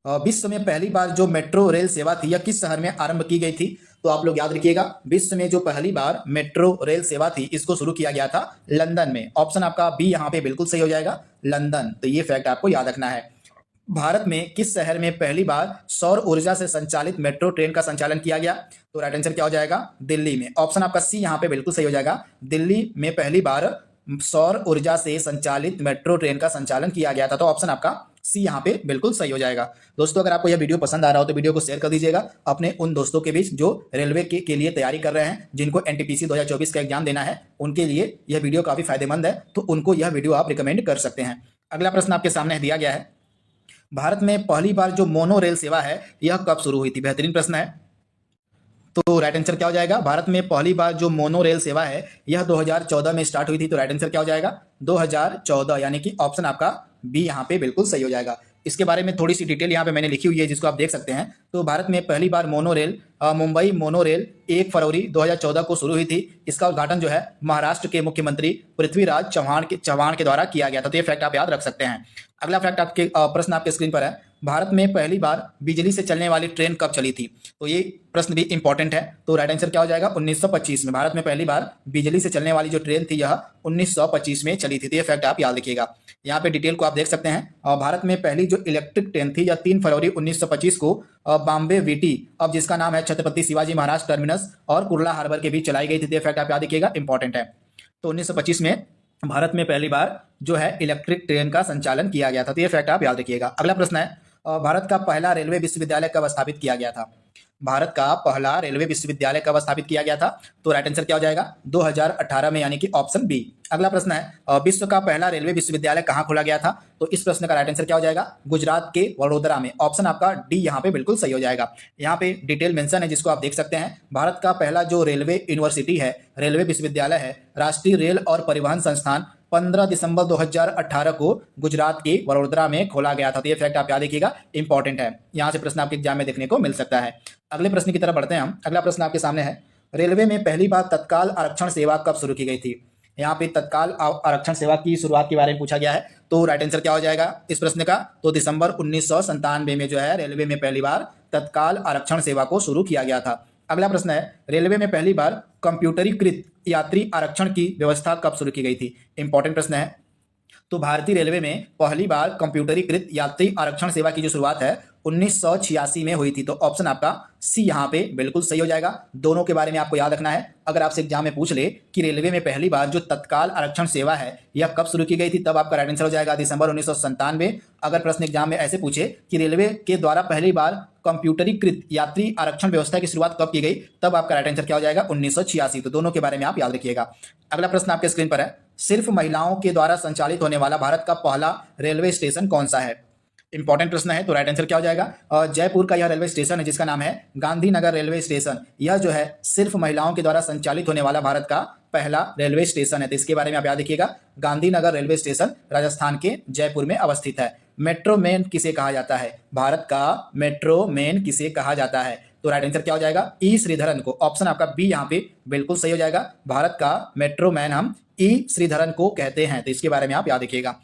विश्व में पहली बार जो मेट्रो रेल सेवा थी यह किस शहर में आरंभ की गई थी? तो आप लोग याद रखिएगा, विश्व में जो पहली बार मेट्रो रेल सेवा थी इसको शुरू किया गया था लंदन में। ऑप्शन आपका बी यहाँ पे बिल्कुल सही हो जाएगा, लंदन। तो ये फैक्ट आपको याद रखना है। भारत में किस शहर में पहली बार सौर ऊर्जा से संचालित मेट्रो ट्रेन का संचालन किया गया? तो राइट आंसर क्या हो जाएगा? दिल्ली में। ऑप्शन आपका सी यहाँ पे बिल्कुल सही हो जाएगा, दिल्ली में पहली बार सौर ऊर्जा से संचालित मेट्रो ट्रेन का संचालन किया गया था। तो ऑप्शन आपका सी यहाँ पे बिल्कुल सही हो जाएगा। दोस्तों, अगर आपको यह वीडियो पसंद आ रहा हो तो वीडियो को शेयर कर दीजिएगा अपने उन दोस्तों के बीच जो रेलवे के लिए तैयारी कर रहे हैं, जिनको एनटीपीसी 2024 का एग्जाम देना है। उनके लिए यह वीडियो काफी फायदेमंद है, तो उनको यह वीडियो आप रिकमेंड कर सकते हैं। अगला प्रश्न आपके सामने दिया गया है, भारत में पहली बार जो मोनो रेल सेवा है यह कब शुरू हुई थी? बेहतरीन प्रश्न है। तो राइट आंसर क्या हो जाएगा? भारत में पहली बार जो मोनो रेल सेवा है यह 2014 में स्टार्ट हुई थी। तो राइट आंसर क्या हो जाएगा? 2014, यानी कि ऑप्शन आपका बी यहाँ पे बिल्कुल सही हो जाएगा। इसके बारे में थोड़ी सी डिटेल यहाँ पे मैंने लिखी हुई है जिसको आप देख सकते हैं। तो भारत में पहली बार monorail Mumbai monorail 1 फरवरी 2014 को शुरू हुई थी। इसका उद्घाटन जो है महाराष्ट्र के मुख्यमंत्री पृथ्वीराज चव्हाण के द्वारा किया गया था। तो ये फैक्ट आप याद रख सकते हैं। अगला फैक्ट आपके प्रश्न आपके स्क्रीन पर है, भारत में पहली बार बिजली से चलने वाली ट्रेन कब चली थी? तो ये प्रश्न भी इंपॉर्टेंट है। तो राइट आंसर क्या हो जाएगा? 1925 में भारत में पहली बार बिजली से चलने वाली जो ट्रेन थी यह 1925 में चली थी। तो ये फैक्ट आप याद रखिएगा। यहाँ पे डिटेल को आप देख सकते हैं। और भारत में पहली जो इलेक्ट्रिक ट्रेन थी यह 3 फरवरी 1925 को बॉम्बे वीटी, अब जिसका नाम है छत्रपति शिवाजी महाराज टर्मिनस, और कुर्ला हार्बर के बीच चलाई गई थी। तो ये फैक्ट आप याद रखिएगा, इंपॉर्टेंट है। तो 1925 में भारत में पहली बार जो है इलेक्ट्रिक ट्रेन का संचालन किया गया था। तो ये फैक्ट आप याद रखिएगा। अगला प्रश्न है, भारत का पहला रेलवे विश्वविद्यालय कब स्थापित किया गया था? भारत का पहला रेलवे विश्वविद्यालय कब स्थापित किया गया था? तो राइट आंसर क्या हो जाएगा? 2018 में, यानी कि ऑप्शन बी। अगला प्रश्न है, विश्व का पहला रेलवे विश्वविद्यालय कहाँ खोला गया था? तो इस प्रश्न का राइट आंसर क्या हो जाएगा? गुजरात के वडोदरा में। ऑप्शन आपका डी यहाँ पे बिल्कुल सही हो जाएगा। यहाँ पे डिटेल मेंशन है जिसको आप देख सकते हैं। भारत का पहला जो रेलवे यूनिवर्सिटी है, रेलवे विश्वविद्यालय है, राष्ट्रीय रेल और परिवहन संस्थान 15 दिसंबर 2018 को गुजरात के वडोदरा में खोला गया था। तो ये फैक्ट आप याद रखिएगा, इंपॉर्टेंट है। यहाँ से प्रश्न आपके एग्जाम में देखने को मिल सकता है। अगले प्रश्न की तरफ बढ़ते हैं हम। अगला प्रश्न आपके सामने है, रेलवे में पहली बार तत्काल आरक्षण सेवा कब शुरू की गई थी? यहाँ पे तत्काल आरक्षण सेवा की शुरुआत के बारे में पूछा गया है। तो राइट आंसर क्या हो जाएगा इस प्रश्न का? तो दिसंबर 1997 में जो है रेलवे में पहली बार तत्काल आरक्षण सेवा को शुरू किया गया था। अगला प्रश्न है, रेलवे में पहली बार कंप्यूटरीकृत यात्री आरक्षण की व्यवस्था कब शुरू की गई थी? इंपॉर्टेंट प्रश्न है। तो भारतीय रेलवे में पहली बार कंप्यूटरीकृत यात्री आरक्षण सेवा की जो शुरुआत है 1986 में हुई थी। तो ऑप्शन आपका सी यहाँ पे बिल्कुल सही हो जाएगा। दोनों के बारे में आपको याद रखना है। अगर आपसे एग्जाम में पूछ ले कि रेलवे में पहली बार जो तत्काल आरक्षण सेवा है यह कब शुरू की गई थी, तब आपका राइट आंसर हो जाएगा दिसंबर 1997। अगर प्रश्न एग्जाम में ऐसे पूछे कि रेलवे के द्वारा पहली बार कंप्यूटरीकृत यात्री आरक्षण व्यवस्था की शुरुआत कब की गई, तब आपका राइट आंसर क्या हो जाएगा? 1986। तो दोनों के बारे में आप याद रखिएगा। अगला प्रश्न आपके स्क्रीन पर है, सिर्फ महिलाओं के द्वारा संचालित होने वाला भारत का पहला रेलवे स्टेशन कौन सा है? इंपॉर्टेंट प्रश्न है। तो राइट आंसर क्या हो जाएगा? जयपुर का यह रेलवे स्टेशन है जिसका नाम है गांधीनगर रेलवे स्टेशन। यह जो है सिर्फ महिलाओं के द्वारा संचालित होने वाला भारत का पहला रेलवे स्टेशन है। तो इसके बारे में आप याद रखिएगा, गांधीनगर रेलवे स्टेशन राजस्थान के जयपुर में अवस्थित है। मेट्रो मैन किसे कहा जाता है? भारत का मेट्रो मैन किसे कहा जाता है? तो राइट आंसर क्या हो जाएगा? ई श्रीधरन को। ऑप्शन आपका बी यहाँ पे बिल्कुल सही हो जाएगा। भारत का मेट्रो मैन हम ई श्रीधरन को कहते हैं। तो इसके बारे में आप याद रखिएगा।